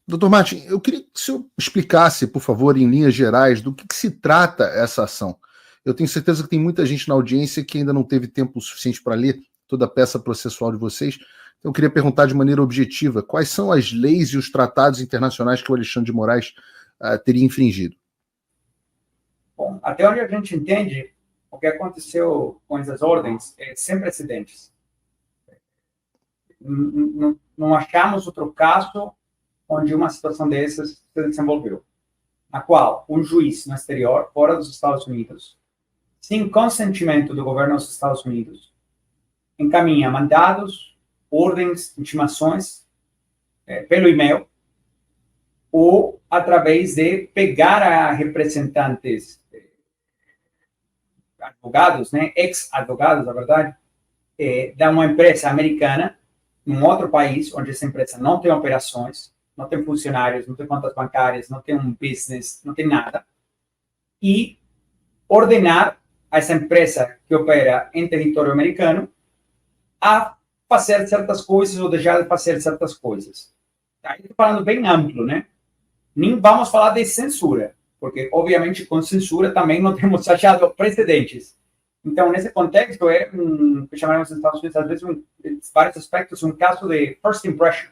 Doutor Martin, eu queria que o senhor explicasse, por favor, em linhas gerais, do que se trata essa ação. Eu tenho certeza que tem muita gente na audiência que ainda não teve tempo suficiente para ler toda a peça processual de vocês. Então, eu queria perguntar de maneira objetiva, quais são as leis e os tratados internacionais que o Alexandre de Moraes teria infringido? Bom, até onde a gente entende, o que aconteceu com essas ordens é sem precedentes. Não achamos outro caso onde uma situação dessas se desenvolveu, na qual um juiz no exterior, fora dos Estados Unidos, sem consentimento do governo dos Estados Unidos, encaminha mandados, ordens, intimações pelo e-mail ou através de pegar a representantes, advogados, né, ex-advogados, na verdade, de uma empresa americana, em outro país, onde essa empresa não tem operações, não tem funcionários, não tem contas bancárias, não tem um business, não tem nada, e ordenar a essa empresa que opera em território americano a fazer certas coisas ou deixar de fazer certas coisas. Aí estou falando bem amplo, né? Nem vamos falar de censura, porque, obviamente, com censura também não temos achado precedentes. Então, nesse contexto, é que chamamos nos Estados Unidos, às vezes, em vários aspectos, um caso de first impression,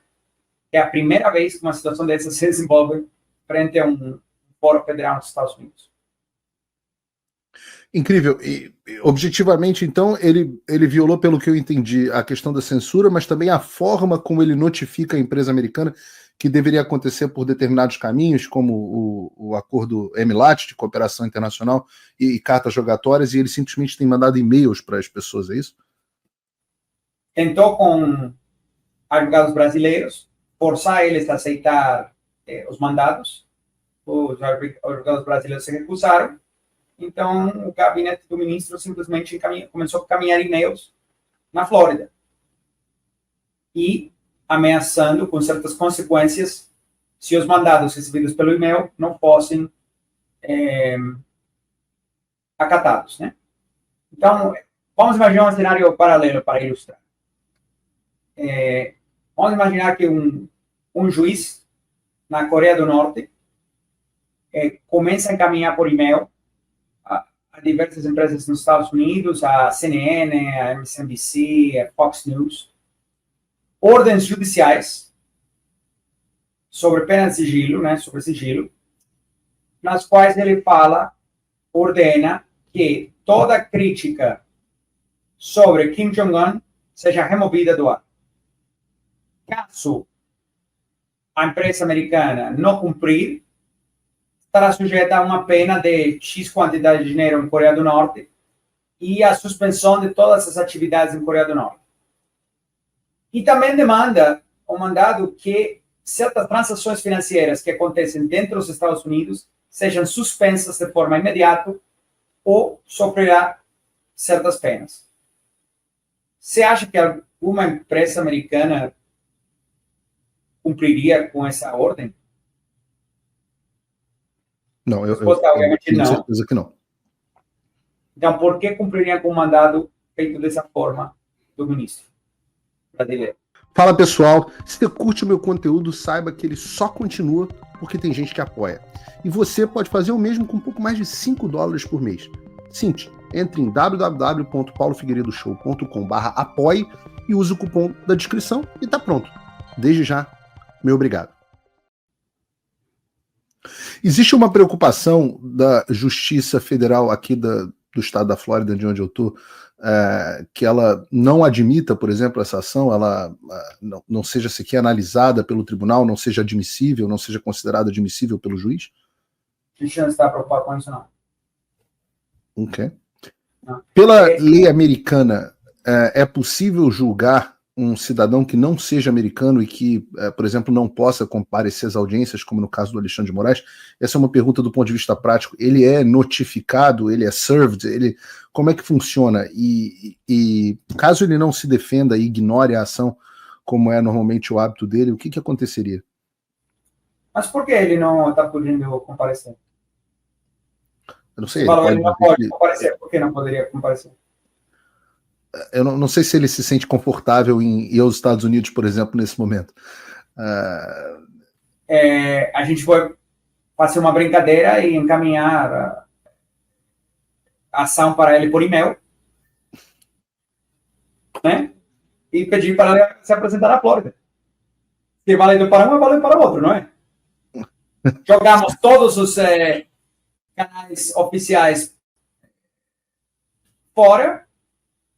que é a primeira vez que uma situação dessa se desenvolve frente a um fórum federal nos Estados Unidos. Incrível. E, objetivamente, então, ele violou, pelo que eu entendi, a questão da censura, mas também a forma como ele notifica a empresa americana que deveria acontecer por determinados caminhos, como o acordo MLAT, de cooperação internacional, e cartas rogatórias, e ele simplesmente tem mandado e-mails para as pessoas, é isso? Tentou com advogados brasileiros forçar eles a aceitar os mandados. Os advogados brasileiros se recusaram. Então, o gabinete do ministro simplesmente começou a caminhar e-mails na Flórida. E ameaçando com certas consequências se os mandados recebidos pelo e-mail não fossem acatados, né? Então, vamos imaginar um cenário paralelo para ilustrar. Vamos imaginar que um juiz na Coreia do Norte começa a encaminhar por e-mail a diversas empresas nos Estados Unidos, a CNN, a MSNBC, a Fox News, ordens judiciais sobre pena de sigilo, né, sobre sigilo, nas quais ele ordena que toda crítica sobre Kim Jong-un seja removida do ar. Caso a empresa americana não cumprir, estará sujeita a uma pena de X quantidade de dinheiro em Coreia do Norte e a suspensão de todas as atividades em Coreia do Norte. E também demanda um mandado que certas transações financeiras que acontecem dentro dos Estados Unidos sejam suspensas de forma imediata ou sofrerá certas penas. Você acha que alguma empresa americana cumpriria com essa ordem? Não, eu tenho certeza que não. Então, por que cumpriria com o mandado feito dessa forma do ministro brasileiro? Fala, pessoal. Se você curte o meu conteúdo, saiba que ele só continua porque tem gente que apoia. E você pode fazer o mesmo com um pouco mais de $5 por mês. Simples. Entre em www.paulofigueiredoshow.com/apoie e use o cupom da descrição e tá pronto. Desde já, meu obrigado. Existe uma preocupação da Justiça Federal aqui do estado da Flórida, de onde eu estou, que ela não admita, por exemplo, essa ação, ela não seja sequer analisada pelo tribunal, não seja admissível, não seja considerada admissível pelo juiz? A gente não está preocupado com isso, não. Ok. Não. Pela lei americana, é possível julgar um cidadão que não seja americano e que, por exemplo, não possa comparecer às audiências, como no caso do Alexandre de Moraes? Essa é uma pergunta do ponto de vista prático. Ele é notificado, ele é served, como é que funciona? E caso ele não se defenda e ignore a ação, como é normalmente o hábito dele, o que aconteceria? Mas por que ele não está podendo comparecer? Eu não sei. Ele não pode comparecer. Por que não poderia comparecer? Eu não sei se ele se sente confortável em ir aos Estados Unidos, por exemplo, nesse momento. a gente foi fazer uma brincadeira e encaminhar a ação para ele por e-mail, né? E pedir para ele se apresentar na Flórida. Se é válido para um, é válido para o outro, não é? Jogamos todos os canais oficiais fora,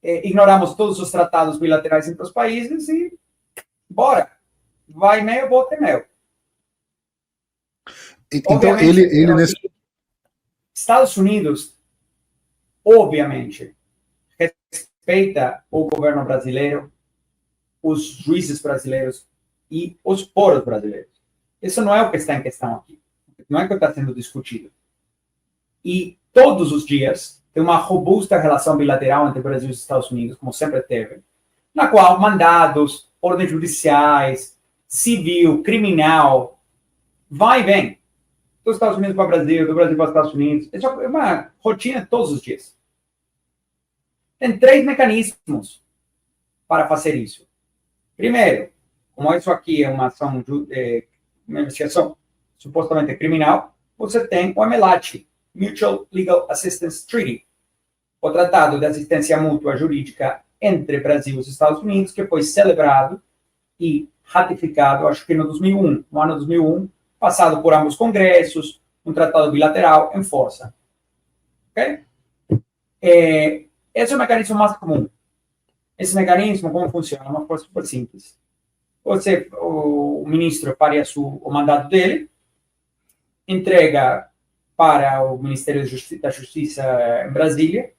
ignoramos todos os tratados bilaterais entre os países e bora. Vai e-mail, volta e-mail. Então, ele nesse... Estados Unidos, obviamente, respeita o governo brasileiro, os juízes brasileiros e os foros brasileiros. Isso não é o que está em questão aqui. Não é o que está sendo discutido. E todos os dias tem uma robusta relação bilateral entre o Brasil e os Estados Unidos, como sempre teve, na qual mandados, ordens judiciais, civil, criminal, vai e vem. Dos Estados Unidos para o Brasil, do Brasil para os Estados Unidos. É uma rotina todos os dias. Tem 3 mecanismos para fazer isso. Primeiro, como isso aqui é uma ação, uma investigação supostamente criminal, você tem o MLAT, Mutual Legal Assistance Treaty, o Tratado de Assistência Mútua Jurídica entre Brasil e os Estados Unidos, que foi celebrado e ratificado, acho que no 2001, no ano 2001, passado por ambos congressos, um tratado bilateral em força. Ok? Esse é o mecanismo mais comum. Esse mecanismo, como funciona? É uma coisa super simples. O ministro faria o mandato dele, entrega para o Ministério da Justiça em Brasília,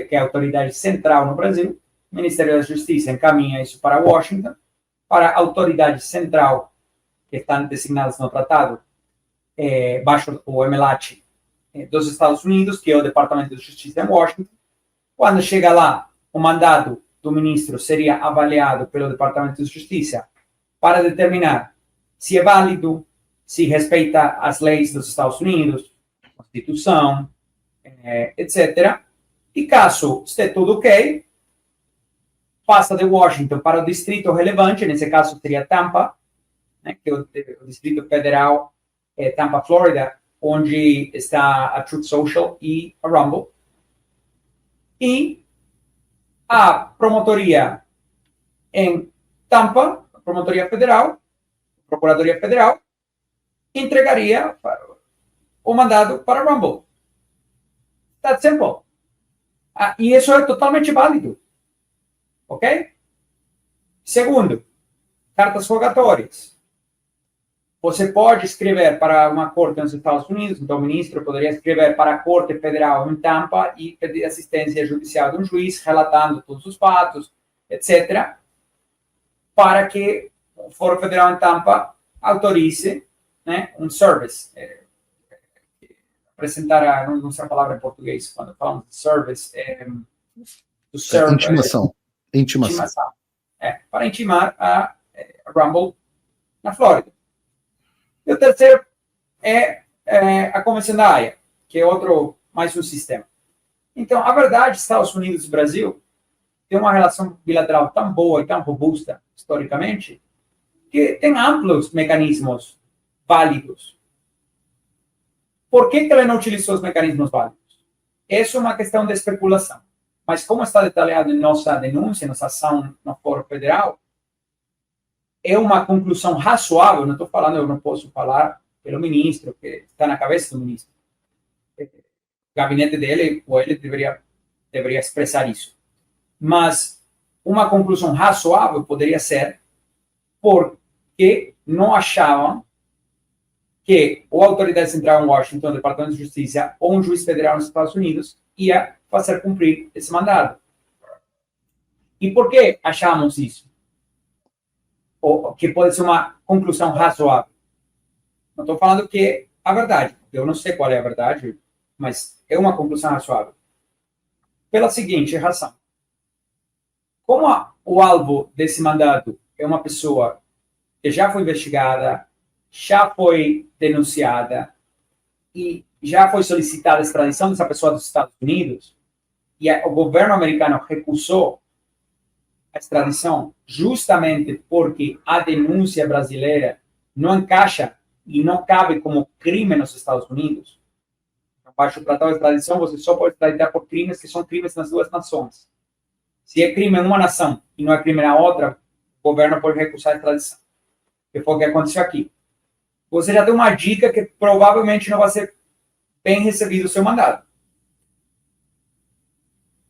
que é a autoridade central no Brasil. O Ministério da Justiça encaminha isso para Washington, para a autoridade central que estão designadas no tratado, baixo o MLAT dos Estados Unidos, que é o Departamento de Justiça em Washington. Quando chega lá, o mandado do ministro seria avaliado pelo Departamento de Justiça para determinar se é válido, se respeita as leis dos Estados Unidos, Constituição, etc. E caso esteja tudo ok, passa de Washington para o distrito relevante, nesse caso seria Tampa, né, que é o Distrito Federal, Tampa, Flórida, onde está a Truth Social e a Rumble. E a promotoria em Tampa, a promotoria federal, a procuradoria federal, entregaria o mandado para a Rumble. That's simple. E isso é totalmente válido. Ok? Segundo, cartas rogatórias. Você pode escrever para uma corte nos Estados Unidos, então o ministro poderia escrever para a Corte Federal em Tampa e pedir assistência judicial de um juiz, relatando todos os fatos, etc., para que o Foro Federal em Tampa autorize, né, um service. Apresentar, não sei a palavra em português, quando falamos de service, intimação. Para intimar a Rumble na Flórida. E o terceiro é a Convenção da Haia, que é mais um sistema. Então, a verdade, Estados Unidos e Brasil têm uma relação bilateral tão boa e tão robusta, historicamente, que tem amplos mecanismos válidos. Por que ela não utilizou os mecanismos válidos? Essa é uma questão de especulação. Mas como está detalhado em nossa denúncia, nossa ação no Foro Federal, é uma conclusão razoável, não estou falando, eu não posso falar pelo ministro, que está na cabeça do ministro. O gabinete dele, ou ele deveria expressar isso. Mas uma conclusão razoável poderia ser porque não achavam que a autoridade central em Washington, o Departamento de Justiça, ou um juiz federal nos Estados Unidos ia fazer cumprir esse mandado. E por que achamos isso? Que pode ser uma conclusão razoável. Não estou falando que é a verdade. Eu não sei qual é a verdade, mas é uma conclusão razoável. Pela seguinte razão. Como o alvo desse mandado é uma pessoa que já foi investigada, já foi denunciada e já foi solicitada a extradição dessa pessoa dos Estados Unidos, e o governo americano recusou a extradição justamente porque a denúncia brasileira não encaixa e não cabe como crime nos Estados Unidos, abaixo do tratado de extradição, você só pode extraditar por crimes que são crimes nas duas nações. Se é crime em uma nação e não é crime na outra, o governo pode recusar a extradição. Que foi o que aconteceu aqui. Você já deu uma dica que provavelmente não vai ser bem recebido o seu mandado.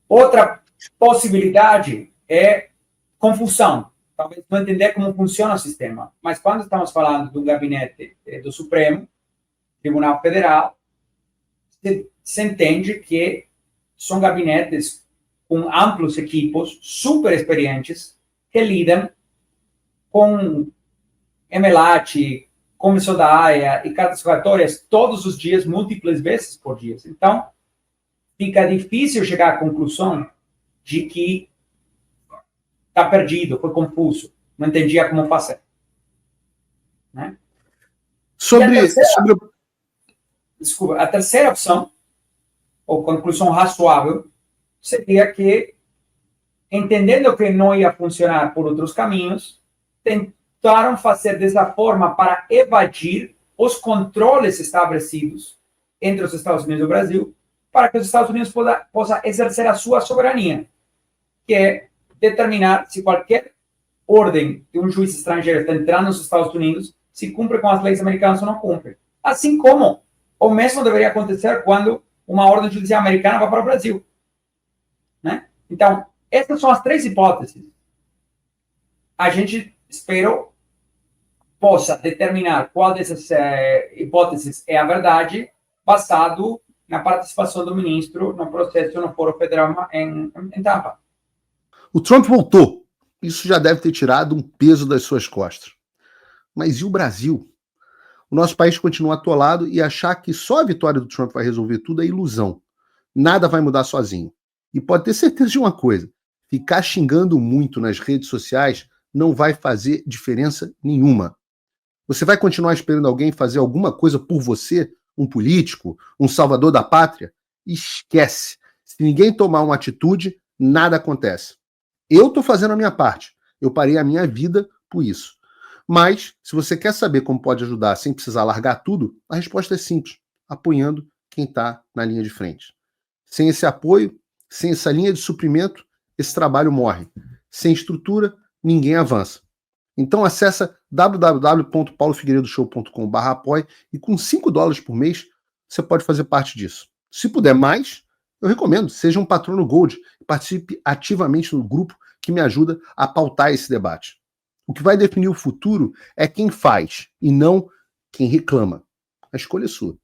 Outra possibilidade é confusão. Talvez não entender como funciona o sistema. Mas quando estamos falando do gabinete do Supremo Tribunal Federal, se entende que são gabinetes com amplos equipos, super experientes, que lidam com emelate, comissão da AIA e cartas rogatórias todos os dias, múltiplas vezes por dia. Então, fica difícil chegar à conclusão de que está perdido, foi confuso, não entendia como fazer. Né? Desculpa, a terceira opção, ou conclusão razoável, seria que, entendendo que não ia funcionar por outros caminhos, tentaram fazer dessa forma para evadir os controles estabelecidos entre os Estados Unidos e o Brasil, para que os Estados Unidos possam exercer a sua soberania, que é determinar se qualquer ordem de um juiz estrangeiro está entrando nos Estados Unidos, se cumpre com as leis americanas ou não cumpre. Assim como o mesmo deveria acontecer quando uma ordem judicial americana vai para o Brasil. Né? Então, essas são as três hipóteses. A gente, espero, possa determinar qual dessas hipóteses é a verdade, basado na participação do ministro no processo no Foro Federal em Tampa. O Trump voltou. Isso já deve ter tirado um peso das suas costas. Mas e o Brasil? O nosso país continua atolado e achar que só a vitória do Trump vai resolver tudo é ilusão. Nada vai mudar sozinho. E pode ter certeza de uma coisa: ficar xingando muito nas redes sociais não vai fazer diferença nenhuma. Você vai continuar esperando alguém fazer alguma coisa por você, um político, um salvador da pátria? Esquece. Se ninguém tomar uma atitude, nada acontece. Eu estou fazendo a minha parte. Eu parei a minha vida por isso. Mas, se você quer saber como pode ajudar sem precisar largar tudo, a resposta é simples: apoiando quem está na linha de frente. Sem esse apoio, sem essa linha de suprimento, esse trabalho morre. Sem estrutura, ninguém avança. Então acessa www.paulofigueiredoshow.com/apoie e com $5 por mês você pode fazer parte disso. Se puder mais, eu recomendo, seja um patrono Gold e participe ativamente no grupo que me ajuda a pautar esse debate. O que vai definir o futuro é quem faz e não quem reclama. A escolha é sua.